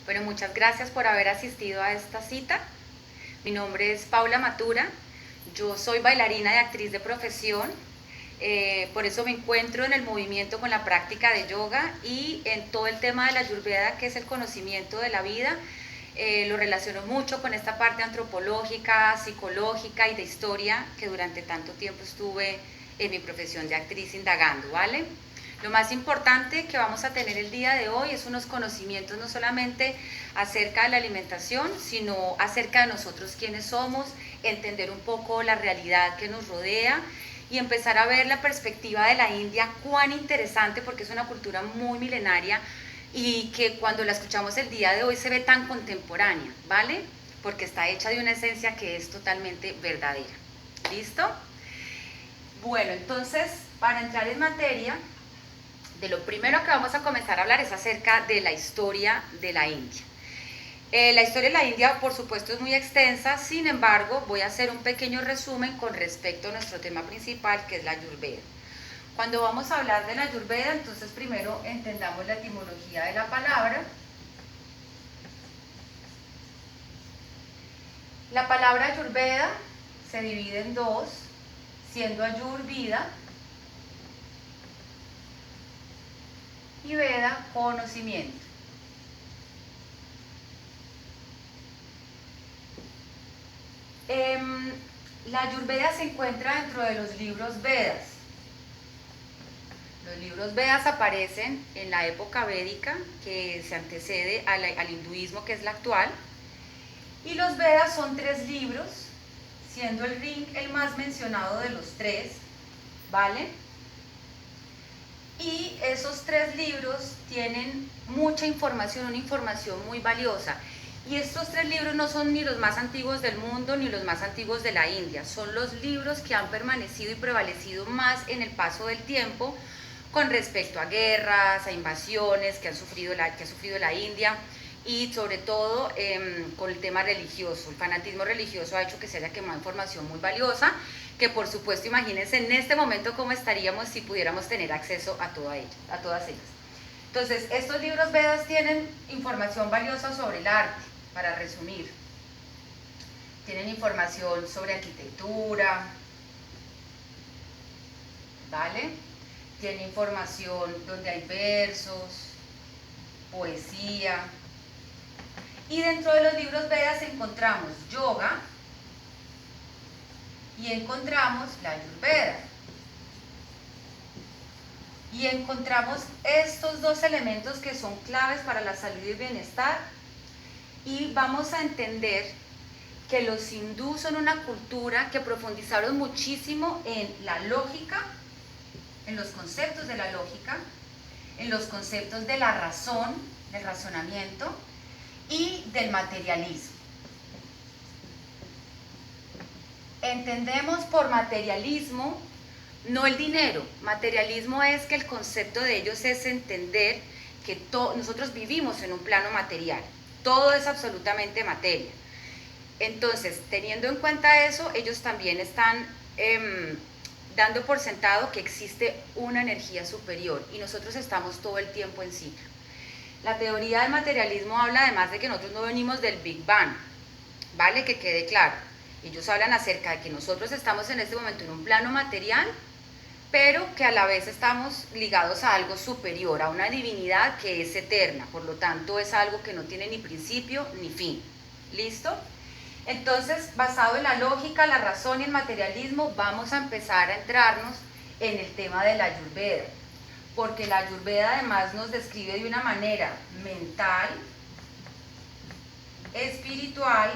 Bueno, muchas gracias por haber asistido a esta cita. Mi nombre es Paula Matura, yo soy bailarina y actriz de profesión, por eso me encuentro en el movimiento con la práctica de yoga y en todo el tema de la Ayurveda, que es el conocimiento de la vida. Lo relaciono mucho con esta parte antropológica, psicológica y de historia que durante tanto tiempo estuve en mi profesión de actriz indagando, ¿vale? Lo más importante que vamos a tener el día de hoy es unos conocimientos no solamente acerca de la alimentación, sino acerca de nosotros quiénes somos, entender un poco la realidad que nos rodea y empezar a ver la perspectiva de la India, cuán interesante, porque es una cultura muy milenaria y que cuando la escuchamos el día de hoy se ve tan contemporánea, ¿vale? Porque está hecha de una esencia que es totalmente verdadera. ¿Listo? Bueno, entonces, para entrar en materia, de lo primero que vamos a comenzar a hablar es acerca de la historia de la India. La historia de la India, por supuesto, es muy extensa, sin embargo, voy a hacer un pequeño resumen con respecto a nuestro tema principal, que es la Ayurveda. Cuando vamos a hablar de la Ayurveda, entonces primero entendamos la etimología de la palabra. La palabra Ayurveda se divide en dos, siendo Ayurveda y Veda, conocimiento. La Ayurveda se encuentra dentro de los libros Vedas. Los libros Vedas aparecen en la época védica, que se antecede al hinduismo, que es la actual. Y los Vedas son 3 libros, siendo el Rig el más mencionado de los 3, ¿vale? Y esos 3 libros tienen mucha información, una información muy valiosa. Y estos 3 libros no son ni los más antiguos del mundo ni los más antiguos de la India, son los libros que han permanecido y prevalecido más en el paso del tiempo con respecto a guerras, a invasiones que ha sufrido la India y sobre todo con el tema religioso. El fanatismo religioso ha hecho que se haya quemado información muy valiosa, que por supuesto, imagínense en este momento cómo estaríamos si pudiéramos tener acceso a todas ellas. Entonces, estos libros Vedas tienen información valiosa sobre el arte, para resumir. Tienen información sobre arquitectura, ¿vale? Tienen información donde hay versos, poesía. Y dentro de los libros Vedas encontramos yoga y encontramos la Ayurveda. Y encontramos estos 2 elementos que son claves para la salud y el bienestar. Y vamos a entender que los hindúes son una cultura que profundizaron muchísimo en la lógica, en los conceptos de la lógica, en los conceptos de la razón, del razonamiento y del materialismo. Entendemos por materialismo no el dinero. Materialismo es que el concepto de ellos es entender que nosotros vivimos en un plano material. Todo es absolutamente materia. Entonces, teniendo en cuenta eso, ellos también están dando por sentado que existe una energía superior y nosotros estamos todo el tiempo en ciclo. La teoría del materialismo habla además de que nosotros no venimos del Big Bang, ¿vale? Que quede claro. Ellos hablan acerca de que nosotros estamos en este momento en un plano material, pero que a la vez estamos ligados a algo superior, a una divinidad que es eterna, por lo tanto es algo que no tiene ni principio ni fin. ¿Listo? Entonces, basado en la lógica, la razón y el materialismo, vamos a empezar a entrarnos en el tema de la Ayurveda, porque la Ayurveda además nos describe de una manera mental, espiritual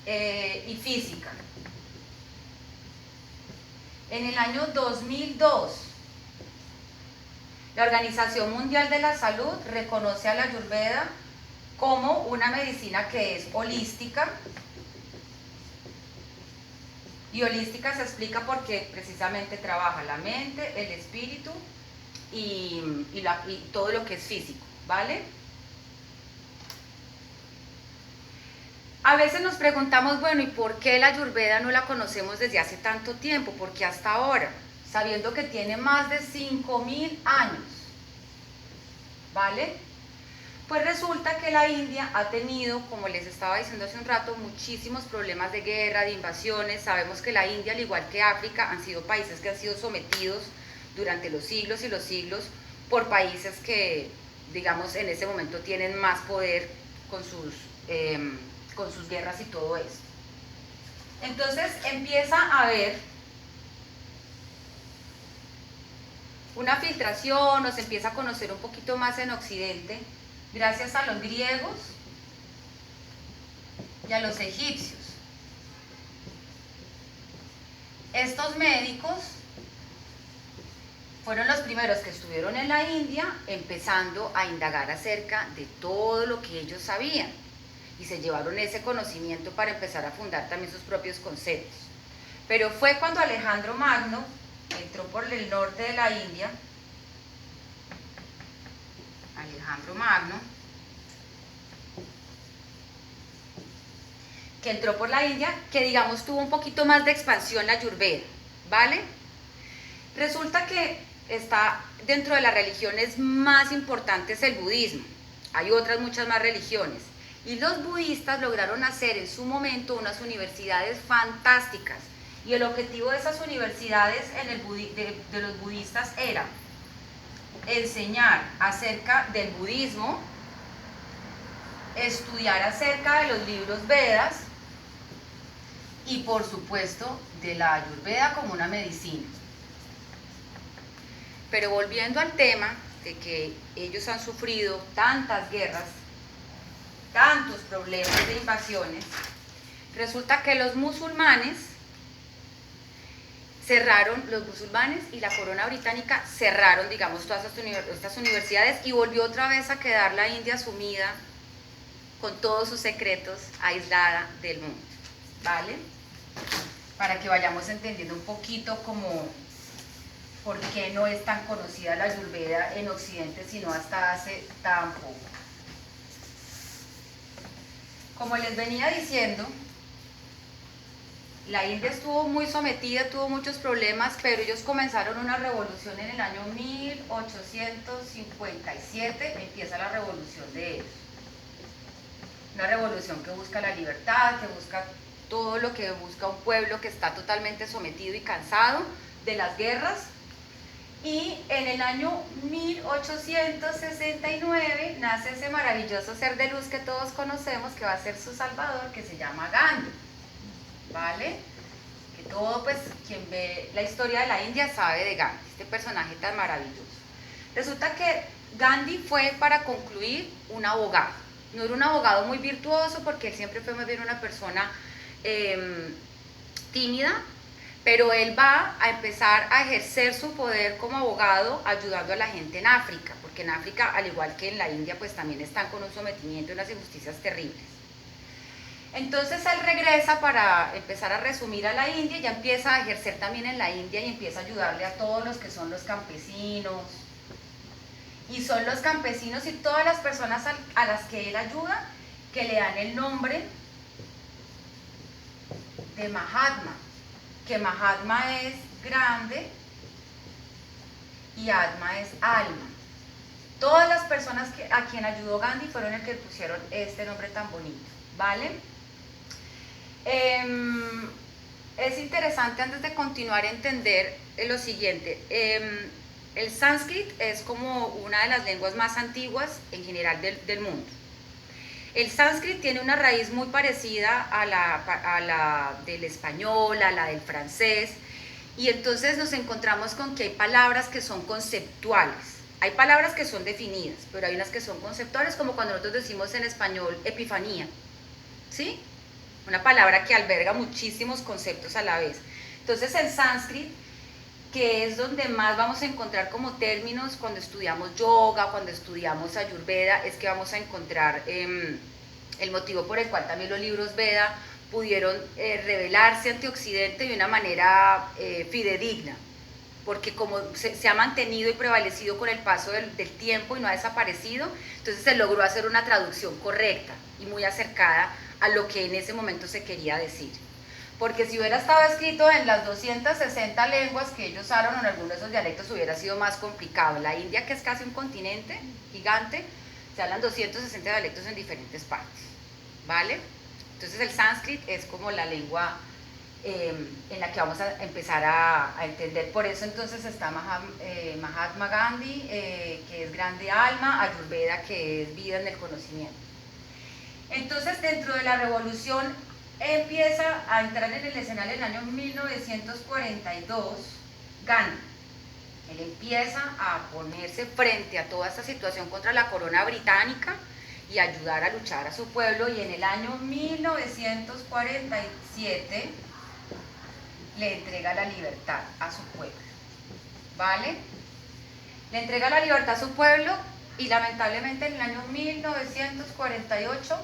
y física. En el año 2002, la Organización Mundial de la Salud reconoce a la Ayurveda como una medicina que es holística. Y holística se explica porque precisamente trabaja la mente, el espíritu y todo lo que es físico, ¿vale? A veces nos preguntamos, bueno, ¿y por qué la Ayurveda no la conocemos desde hace tanto tiempo? Porque hasta ahora, sabiendo que tiene más de 5.000 años, ¿vale? Pues resulta que la India ha tenido, como les estaba diciendo hace un rato, muchísimos problemas de guerra, de invasiones. Sabemos que la India, al igual que África, han sido países que han sido sometidos durante los siglos y los siglos por países que, digamos, en ese momento tienen más poder con sus guerras y todo eso. Entonces empieza a haber una filtración, nos empieza a conocer un poquito más en Occidente, gracias a los griegos y a los egipcios. Estos médicos fueron los primeros que estuvieron en la India empezando a indagar acerca de todo lo que ellos sabían y se llevaron ese conocimiento para empezar a fundar también sus propios conceptos. Pero fue cuando Alejandro Magno entró por el norte de la India, Alejandro Magno, que entró por la India, que digamos tuvo un poquito más de expansión la Ayurveda, ¿vale? Resulta que está dentro de las religiones más importantes el budismo, hay otras muchas más religiones, y los budistas lograron hacer en su momento unas universidades fantásticas, y el objetivo de esas universidades de los budistas era enseñar acerca del budismo, estudiar acerca de los libros Vedas y por supuesto de la Ayurveda como una medicina. Pero volviendo al tema de que ellos han sufrido tantas guerras, tantos problemas de invasiones, resulta que los musulmanes y la corona británica cerraron, digamos, todas estas universidades y volvió otra vez a quedar la India sumida con todos sus secretos, aislada del mundo, ¿vale? Para que vayamos entendiendo un poquito como por qué no es tan conocida la Ayurveda en Occidente, sino hasta hace tan poco. Como les venía diciendo, la India estuvo muy sometida, tuvo muchos problemas, pero ellos comenzaron una revolución en el año 1857, empieza la revolución de ellos. Una revolución que busca la libertad, que busca todo lo que busca un pueblo que está totalmente sometido y cansado de las guerras. Y en el año 1869 nace ese maravilloso ser de luz que todos conocemos, que va a ser su salvador, que se llama Gandhi. ¿Vale? Que todo, pues, quien ve la historia de la India sabe de Gandhi, este personaje tan maravilloso. Resulta que Gandhi fue, para concluir, un abogado. No era un abogado muy virtuoso porque él siempre fue más bien una persona tímida, pero él va a empezar a ejercer su poder como abogado ayudando a la gente en África, porque en África, al igual que en la India, pues también están con un sometimiento y unas injusticias terribles. Entonces él regresa para empezar a resumir a la India y ya empieza a ejercer también en la India y empieza a ayudarle a todos los que son los campesinos. Y son los campesinos y todas las personas a las que él ayuda que le dan el nombre de Mahatma, que Mahatma es grande y Atma es alma. Todas las personas a quien ayudó Gandhi fueron el que pusieron este nombre tan bonito, ¿vale? Es interesante, antes de continuar, entender lo siguiente. El sánscrito es como una de las lenguas más antiguas en general del mundo. El sánscrito tiene una raíz muy parecida a la del español, a la del francés, y entonces nos encontramos con que hay palabras que son conceptuales. Hay palabras que son definidas, pero hay unas que son conceptuales, como cuando nosotros decimos en español epifanía, ¿sí? Una palabra que alberga muchísimos conceptos a la vez. Entonces el sánscrito, que es donde más vamos a encontrar como términos cuando estudiamos yoga, cuando estudiamos ayurveda, es que vamos a encontrar el motivo por el cual también los libros Veda pudieron revelarse ante Occidente de una manera fidedigna, porque como se ha mantenido y prevalecido con el paso del tiempo y no ha desaparecido, entonces se logró hacer una traducción correcta y muy acercada a lo que en ese momento se quería decir. Porque si hubiera estado escrito en las 260 lenguas que ellos usaron, en algunos de esos dialectos hubiera sido más complicado. La India, que es casi un continente gigante, Se hablan 260 dialectos en diferentes partes, ¿vale? Entonces el sánscrito es como la lengua en la que vamos a empezar a entender. Por eso entonces está Mahatma Gandhi, que es grande alma, Ayurveda, que es vida en el conocimiento. Entonces, dentro de la revolución empieza a entrar en el escenario en el año 1942 Gandhi. Él empieza a ponerse frente a toda esta situación contra la corona británica y ayudar a luchar a su pueblo, y en el año 1947 le entrega la libertad a su pueblo, ¿vale? Le entrega la libertad a su pueblo y lamentablemente en el año 1948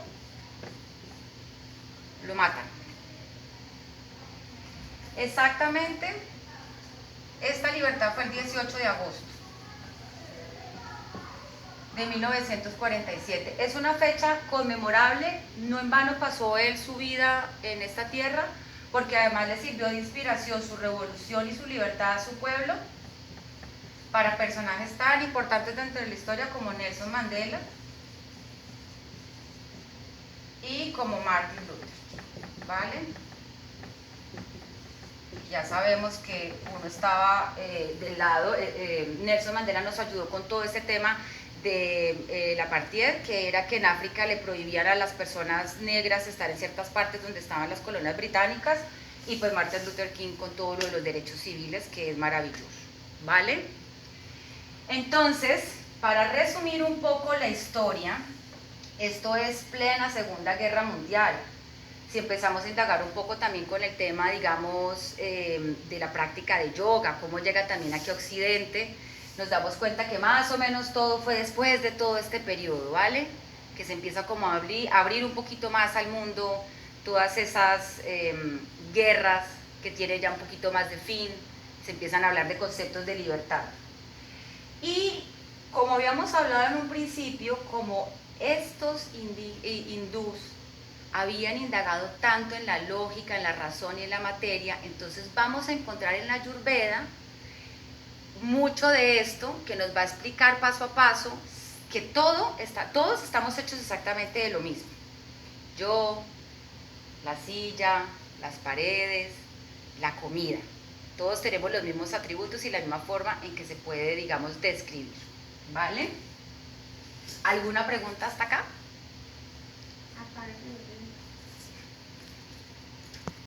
lo matan. Exactamente, esta libertad fue el 18 de agosto de 1947. Es una fecha conmemorable, no en vano pasó él su vida en esta tierra, porque además le sirvió de inspiración su revolución y su libertad a su pueblo para personajes tan importantes dentro de la historia como Nelson Mandela y como Martin Luther, ¿vale? Ya sabemos que uno estaba del lado, Nelson Mandela nos ayudó con todo ese tema de la apartheid, que era que en África le prohibían a las personas negras estar en ciertas partes donde estaban las colonias británicas, y pues Martin Luther King con todo lo de los derechos civiles, que es maravilloso, ¿vale? Entonces, para resumir un poco la historia, esto es plena Segunda Guerra Mundial. Si empezamos a indagar un poco también con el tema, digamos, de la práctica de yoga, cómo llega también aquí a Occidente, nos damos cuenta que más o menos todo fue después de todo este periodo, ¿vale? Que se empieza como a abrir un poquito más al mundo, todas esas guerras que tienen ya un poquito más de fin, se empiezan a hablar de conceptos de libertad. Y como habíamos hablado en un principio, como estos hindús habían indagado tanto en la lógica, en la razón y en la materia, entonces vamos a encontrar en la Ayurveda mucho de esto que nos va a explicar paso a paso que todos estamos hechos exactamente de lo mismo. Yo, la silla, las paredes, la comida. Todos tenemos los mismos atributos y la misma forma en que se puede, digamos, describir, ¿vale? ¿Alguna pregunta hasta acá? Aparte